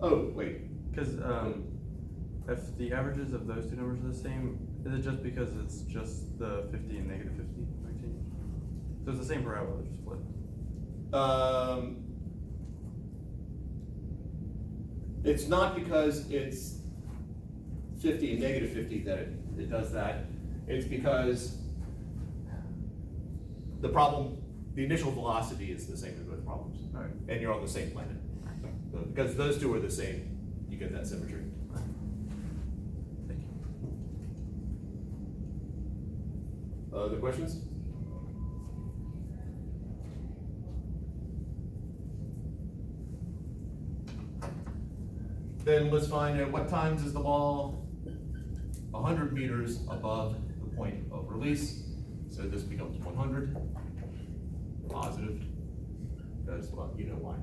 Oh, wait. Because if the averages of those two numbers are the same, is it just because it's just the 50 and negative 50 routine? So it's the same parabola, they're just flipped. It's not because it's 50 and negative 50 that it does that. It's because the initial velocity is the same in both problems. All right. And you're on the same planet. So because those two are the same, you get that symmetry. Thank you. Other questions? Then let's find out what times is the ball 100 meters above the point of release. So this becomes 100, positive, because, well, you know why.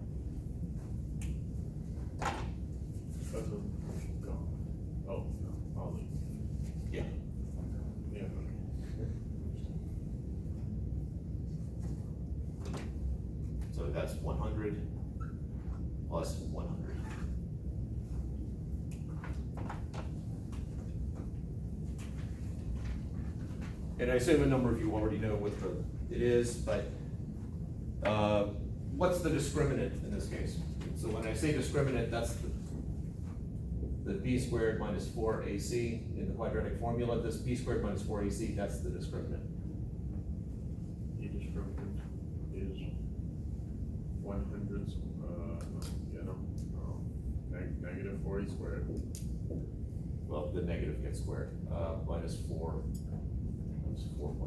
Oh, no, I'll leave. Yeah. Yeah, okay. So that's 100 plus 100. And I assume a number of you already know what it is, but what's the discriminant in this case? So when I say discriminant, that's the b squared minus 4ac in the quadratic formula. This b squared minus 4ac, that's the discriminant. E discriminant is 100, negative 40 squared. Well, the negative gets squared, minus 4, that's 4.9,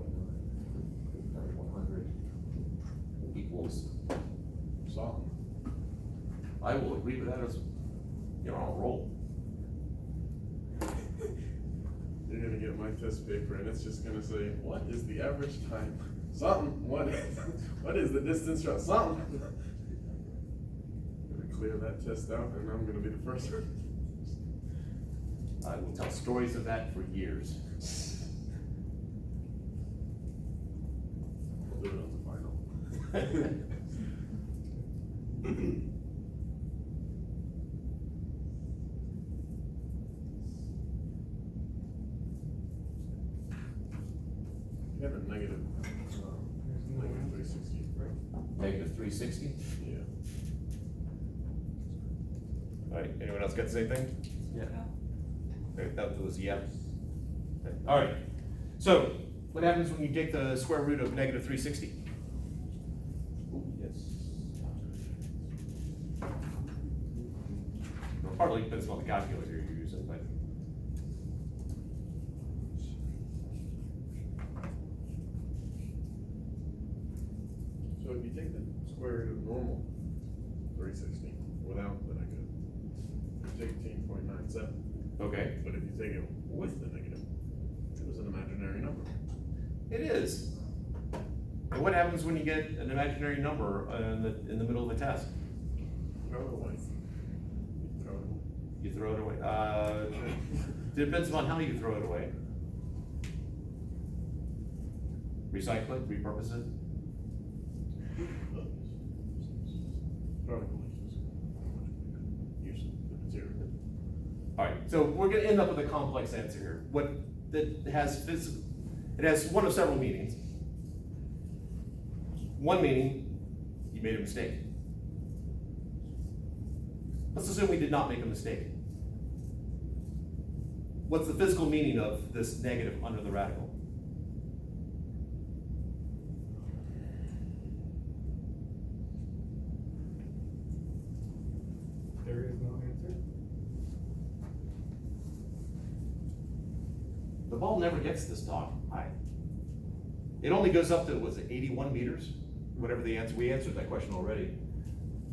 100 equals, Solid. I will agree with that as, you're on a roll. You're gonna get my test paper and it's just gonna say, what is the average time? Something, what is the distance from something? I'm gonna clear that test out and I'm gonna be the first one. I will tell stories of that for years. We'll do it on the final. You have a negative 360, right? Negative 360. Yeah. All right, anyone else got the same thing? Yeah. Okay, that was yeah. Okay. All right, so what happens when you take the square root of negative 360? Ooh, yes. Well, partly depends on the calculator you're using, but. So if you take the square root of normal 360 without the negative, you take 18.97. Okay. But if you take it with the negative, it was an imaginary number. It is. And what happens when you get an imaginary number in the middle of the test? Throw it away. Throw it away. You throw it away. Depends on how you throw it away. Recycle it, repurpose it. Throw it away. Use the material. All right, so we're gonna end up with a complex answer here. It has one of several meanings. One meaning, you made a mistake. Let's assume we did not make a mistake. What's the physical meaning of this negative under the radical? There is no answer. The ball never gets this talk high. It only goes up to, was it 81 meters? Whatever the answer, we answered that question already.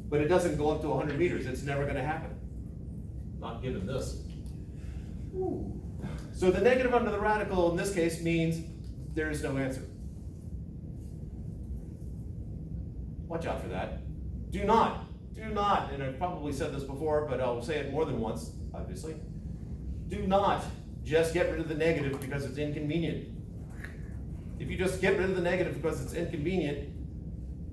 But it doesn't go up to 100 meters. It's never gonna happen. Not given this. Ooh. So the negative under the radical in this case means there is no answer. Watch out for that. Do not, and I've probably said this before, but I'll say it more than once, obviously. Do not just get rid of the negative because it's inconvenient. If you just get rid of the negative because it's inconvenient,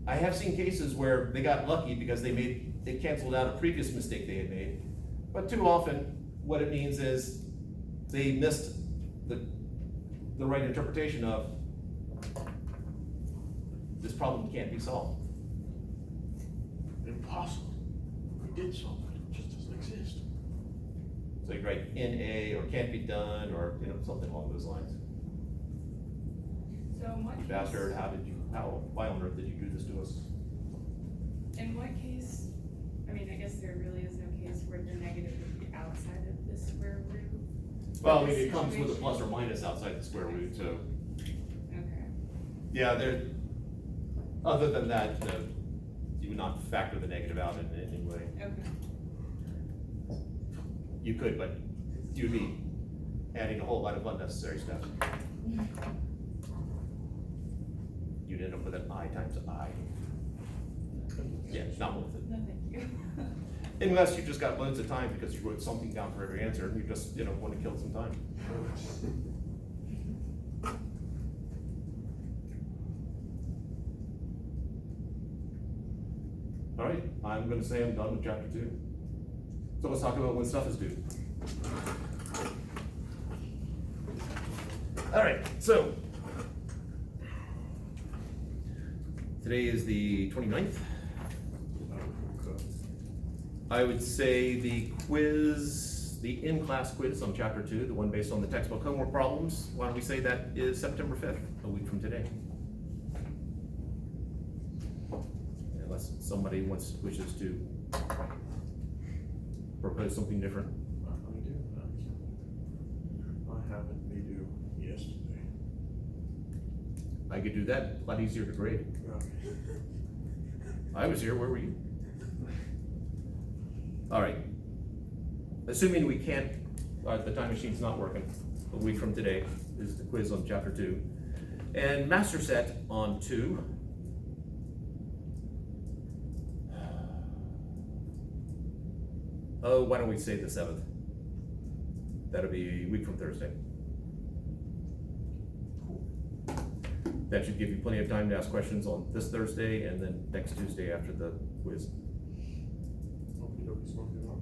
I have seen cases where they got lucky because they made it canceled out a previous mistake they had made. But too often, what it means is they missed the right interpretation of this problem can't be solved. Impossible. We did solve it, it just doesn't exist. So you write NA or can't be done, or, you know, something along those lines. So in what You case? bastard, why on earth did you do this to us? In what case, I mean, I guess there really is no case where the negative would be outside of the square root. Well, I For mean, this it comes with a situation. plus or minus outside the square root, so, Okay. yeah, other than that, no, you would not factor the negative out in any way. Okay. You could, but you'd be adding a whole lot of unnecessary steps. You'd end up with an I times I. Yeah, it's not worth it. No, thank you. Unless you just got loads of time because you wrote something down for every answer, and you just, you know, want to kill some time. All right, I'm gonna say I'm done with chapter 2. So let's talk about when stuff is due. All right, so today is the 29th. I would say the quiz, the in-class quiz on chapter 2, the one based on the textbook homework problems, why don't we say that is September 5th, a week from today? Unless somebody wishes to propose something different. I do. I have it, they do yesterday. I could do that, a lot easier to grade. Okay. I was here, where were you? All right. Assuming we can't, the time machine's not working, a week from today is the quiz on chapter 2. And master set on 2. Oh, why don't we say the 7th? That'll be a week from Thursday. That should give you plenty of time to ask questions on this Thursday and then next Tuesday after the quiz. Okie dokie, smoke it up.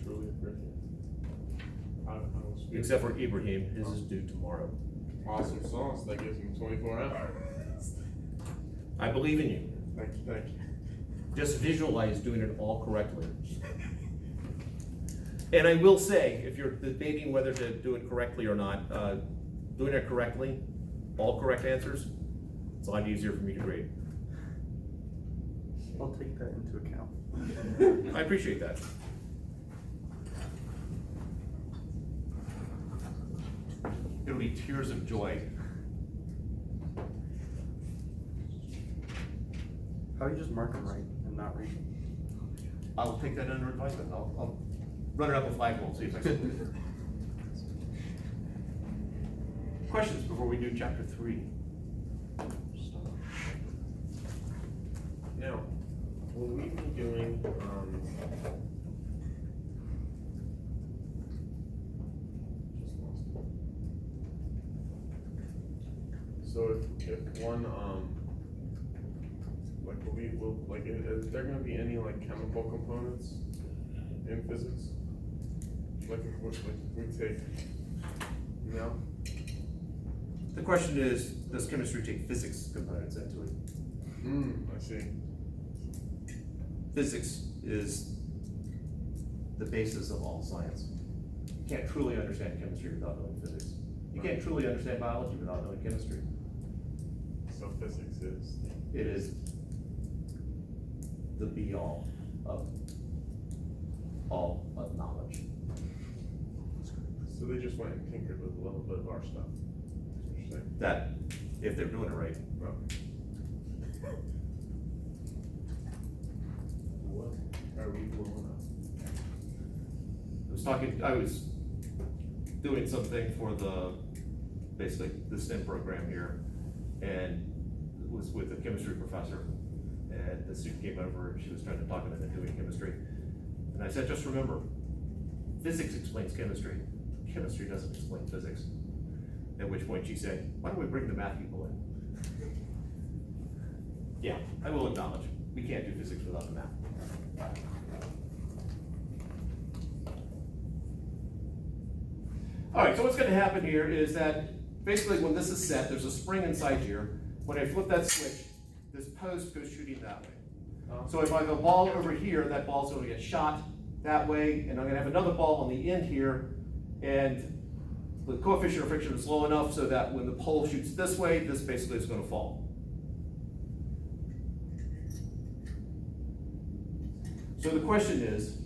Truly appreciate it. I will speak. Except for Ibrahim, his is due tomorrow. Awesome sauce, that gives him 24 hours. I believe in you. Thank you, thank you. Just visualize doing it all correctly. And I will say, if you're debating whether to do it correctly or not, doing it correctly, all correct answers, it's a lot easier for me to grade. I'll take that into account. I appreciate that. It'll be tears of joy. How do you just mark them right and not read them? I'll take that under advisement. I'll run it up a flagpole, see if I can. Questions before we do chapter 3? Now, will we be doing, just lost it. So if one, is there gonna be any like chemical components in physics? Like if we take, no? The question is, does chemistry take physics components into it? I see. Physics is the basis of all science. You can't truly understand chemistry without knowing physics. You can't truly understand biology without knowing chemistry. So physics is, It is the be-all of all of knowledge. so they just went and tinkered with a little bit of our stuff. That's what you're saying. That, if they're doing it right. Okay. What are we blowing up? I was doing something for basically the STEM program here, and it was with a chemistry professor. And the student came over and she was trying to talk about doing chemistry. And I said, just remember, physics explains chemistry. Chemistry doesn't explain physics. At which point she said, why don't we bring the math people in? Yeah, I will acknowledge, we can't do physics without the math. All right, so what's gonna happen here is that basically when this is set, there's a spring inside here. When I flip that switch, this post goes shooting that way. So if I have a ball over here, that ball's gonna get shot that way, and I'm gonna have another ball on the end here, and the coefficient of friction is low enough so that when the pole shoots this way, this basically is gonna fall. So the question is,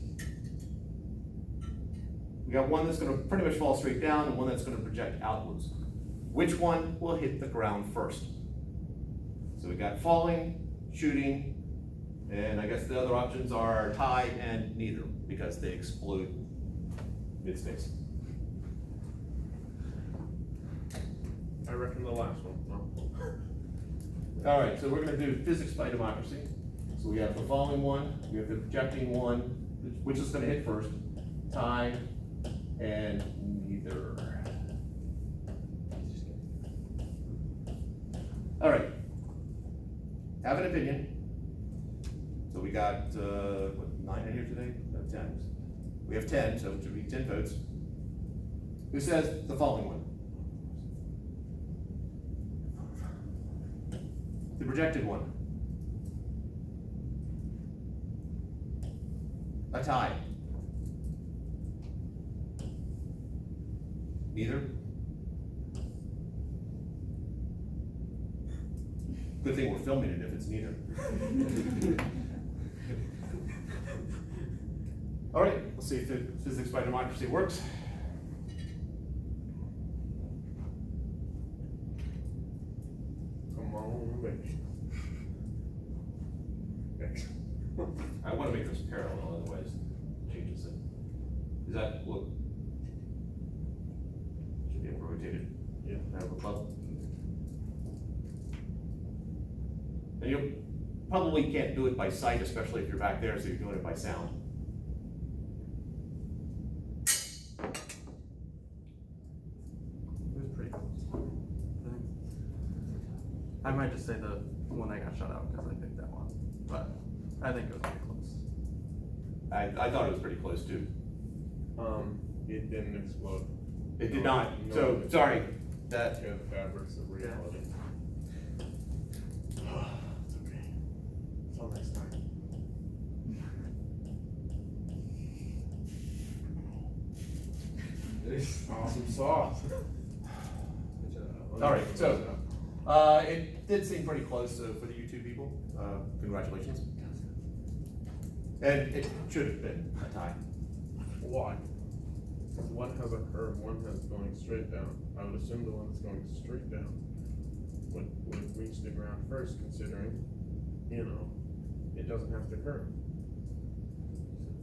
we got one that's gonna pretty much fall straight down and one that's gonna project outwards. Which one will hit the ground first? So we got falling, shooting, and I guess the other options are tie and neither, because they explode mid-space. I reckon the last one, no? All right, so we're gonna do physics by democracy. So we have the falling one, we have the projecting one, which is gonna hit first, tie, and neither. All right. Have an opinion. So we got, what, 9 in here today? No, 10. We have 10, so it should be 10 votes. Who says the following one? The projected one. A tie. Neither? Good thing we're filming it if it's neither. All right, let's see if the physics by democracy works. Come on, baby. I want to make this parallel, otherwise it changes it. Is that what? Should be able to rotate it. Yeah. I have a club. And you probably can't do it by sight, especially if you're back there, so you're doing it by sound. It was pretty close. I think. I might just say the one that got shut out because I picked that one, but I think it was pretty close. I thought it was pretty close too. It didn't explode. It did not, No, so, it- sorry, that, Yeah, the fabrics of reality. It's okay. Until next time. Awesome sauce. all right, so, it did seem pretty close for the YouTube people, congratulations. And it should have been a tie. Why? Because one has a curve, one has going straight down. I would assume the one that's going straight down would reach the ground first, considering, it doesn't have to curve.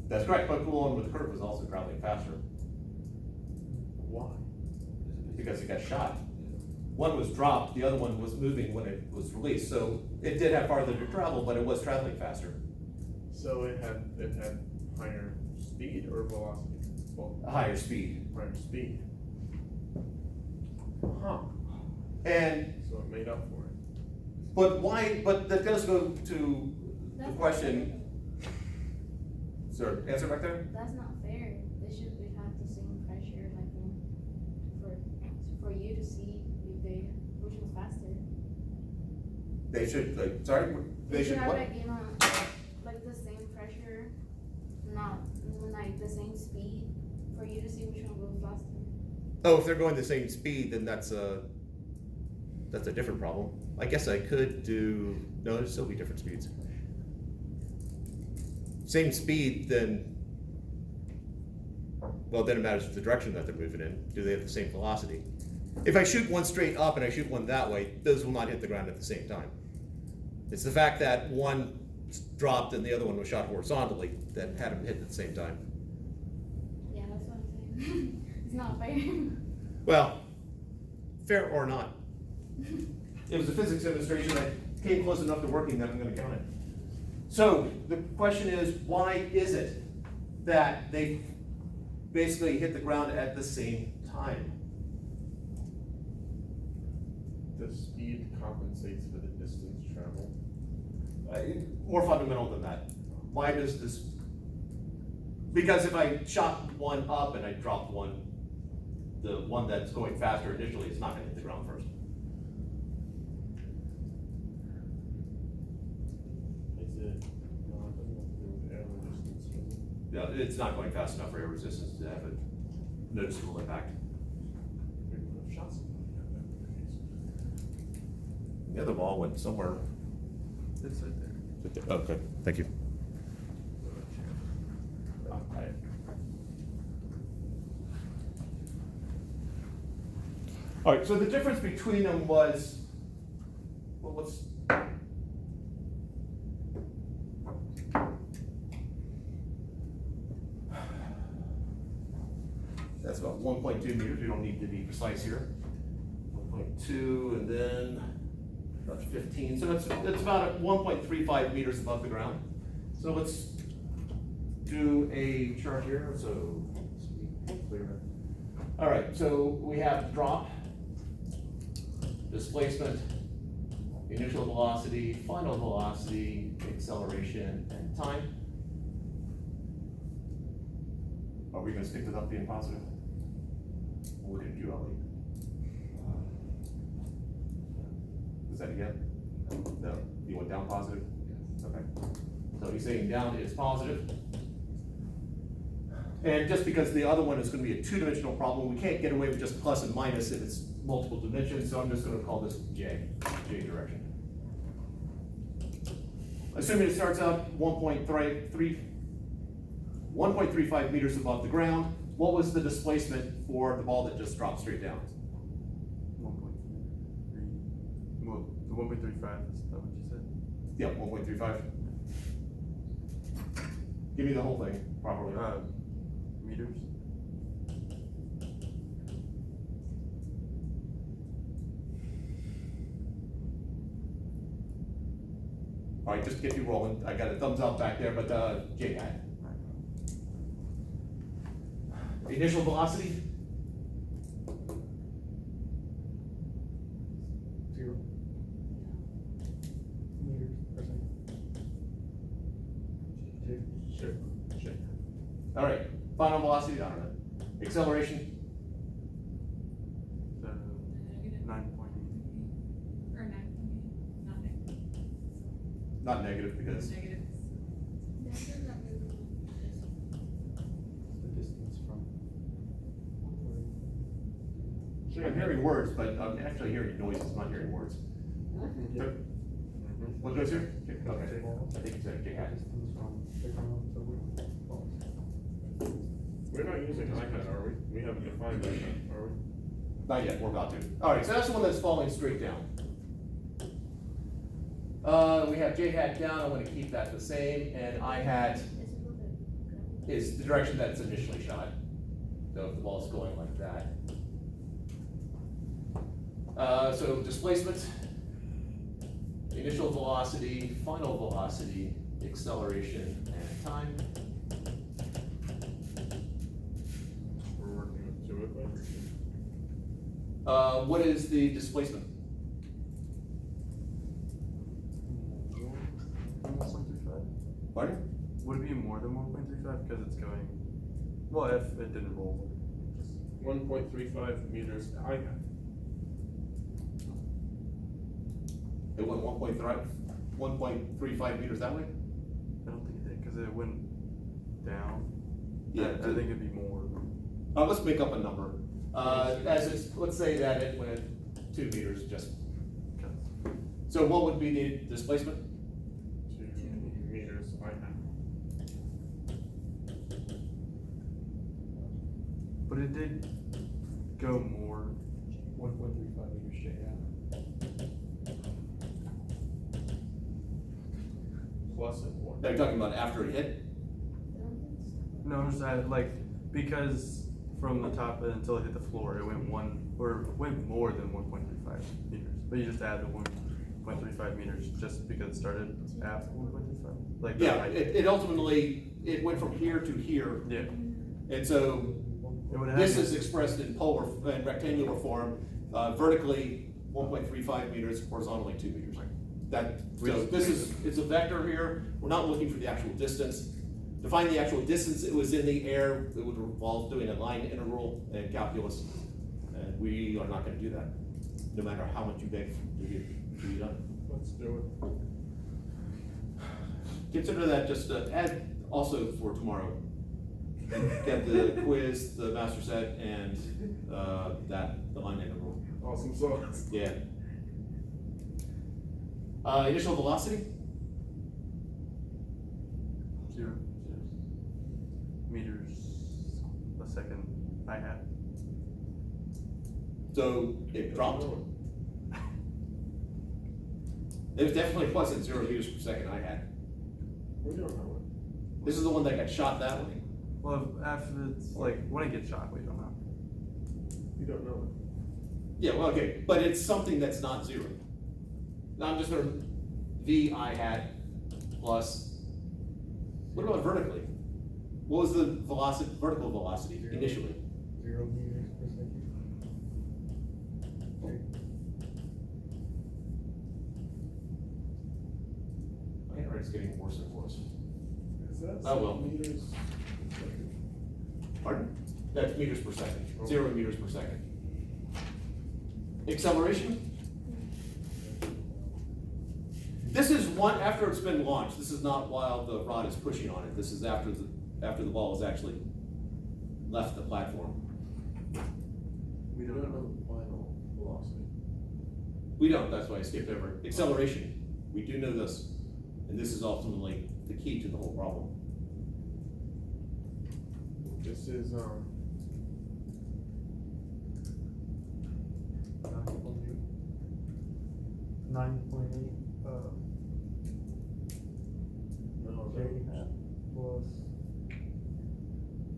That's correct, but the one with the curve was also traveling faster, Why? because it got shot. One was dropped, the other one was moving when it was released, so it did have farther to travel, but it was traveling faster. So it had higher speed or velocity? Well, A higher speed. higher speed. Huh. And, So it made up for it. but why, but that does go to the That's question, sir, answer back there? That's not fair. They should have the same pressure, like, for you to see if which was faster. They should, like, sorry, they should have what? like, like the same pressure, not like the same speed, for you to see which one goes faster. Oh, if they're going the same speed, then that's a different problem. I guess I could do, no, it'd still be different speeds. Same speed, then, well, then it matters the direction that they're moving in. Do they have the same velocity? If I shoot one straight up and I shoot one that way, those will not hit the ground at the same time. It's the fact that one dropped and the other one was shot horizontally that had them hit at the same time. Yeah, that's what I'm saying. It's not fair. Well, fair or not. It was a physics demonstration that came close enough to working that I'm gonna count it. So, the question is, why is it that they basically hit the ground at the same time? The speed compensates for the distance traveled. More fundamental than that. why does this? Because if I shot one up and I dropped one, the one that's going faster initially is not gonna hit the ground first. Is it, no, it doesn't have to do with air resistance, does it? Yeah, it's not going fast enough for air resistance to have a noticeable impact. We would have shot somebody if that were the case. The other ball went somewhere. It's right there. Okay, thank you. All right, so the difference between them was, well, let's. That's about 1.2 meters, we don't need to be precise here. 1.2 and then about 15, so it's about 1.35 meters above the ground. So let's do a chart here, so let's be clear. All right, so we have drop, displacement, initial velocity, final velocity, acceleration, and time. Are we gonna stick with up being positive? We're gonna do QLE. Is that again? No, you went down positive? Okay. So he's saying down is positive. And just because the other one is gonna be a two-dimensional problem, we can't get away with just plus and minus if it's multiple dimensions, so I'm just gonna call this J direction. Assuming it starts out 1.35 meters above the ground, what was the displacement for the ball that just dropped straight down? 1.3. Well, the 1.35, is that what you said? Yeah, 1.35. Give me the whole thing properly. Meters? All right, just to get you rolling, I got a thumbs up back there, but J hat. Initial velocity? 0 meters per second. Sure. All right, final velocity, I don't know. Acceleration? So, Negative 9.8. or 9.8, not negative. Not negative because, Negative. That's not really. The distance from. I'm hearing words, but I'm actually hearing noises, not hearing words. What goes here? Okay, I think you said J hat. Distance from the ground to the ball. We're not using iPad, are we? We haven't defined that yet, are we? Not yet, we're about to. All right, so that's the one that's falling straight down. We have J hat down, I'm gonna keep that the same, and I hat is the direction that it's initially shot. So if the ball's going like that. So displacement, initial velocity, final velocity, acceleration, and time. We're working with two equations. What is the displacement? 1.35? Pardon? Would it be more than 1.35 because it's going, well, if it didn't roll. 1.35 meters iPad. It went 1.35 meters that way? I don't think it did because it went down. Yeah, I think it'd be more. Let's make up a number. Let's say that it went 2 meters just. So what would be the displacement? 2 meters iPad. But it did go more. 1.35 meters J hat. Plus it more. Are you talking about after it hit? No, I'm just like, because from the top until it hit the floor, it went more than 1.35 meters. But you just add the 1.35 meters just because it started at 1.35. Like Yeah, it ultimately, it went from here to here. yeah. And so It would have this is expressed in polar, in rectangular form, vertically 1.35 meters, horizontally 2 meters. So this is, it's a vector here, we're not looking for the actual distance. To find the actual distance it was in the air, it would involve doing a line integral and calculus. And we are not gonna do that, no matter how much you beg to be done. Let's do it. Consider that just add also for tomorrow. Get the quiz, the master set, and the line integral. Awesome sauce. Yeah. Initial velocity? 0 meters a second I had. So it dropped. It definitely wasn't 0 meters per second I had. We don't know This is the one that got shot that way. Well, after it's like, when it gets shot, we don't know. it. We don't know it. Yeah, well, okay, but it's something that's not 0. Now I'm just gonna V I hat plus, what about vertically? What was the velocity, vertical velocity Zero. initially? 0 meters per second. Okay. My handwriting's getting worse and worse. Is that Oh, well. meters? Pardon? That's meters per second, Okay. 0 meters per second. Acceleration? This is one, after it's been launched, this is not while the rod is pushing on it, this is after the ball has actually left the platform. We We don't know the final velocity. We don't, that's why I skipped over. Acceleration, we do know this, and this is ultimately the key to the whole problem. This is, 9.8, no, J hat plus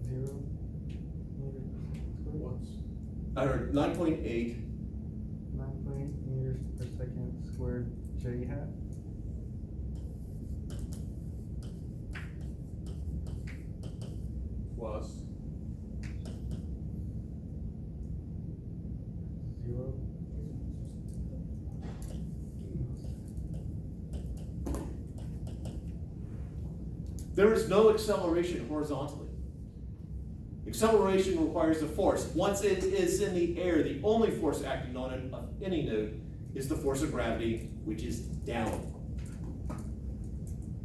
0 meters per second. what's, I heard 9.8, 9.8 meters per second squared J hat. plus, 0. there is no acceleration horizontally. Acceleration requires a force. Once it is in the air, the only force acting on it of any node is the force of gravity, which is down.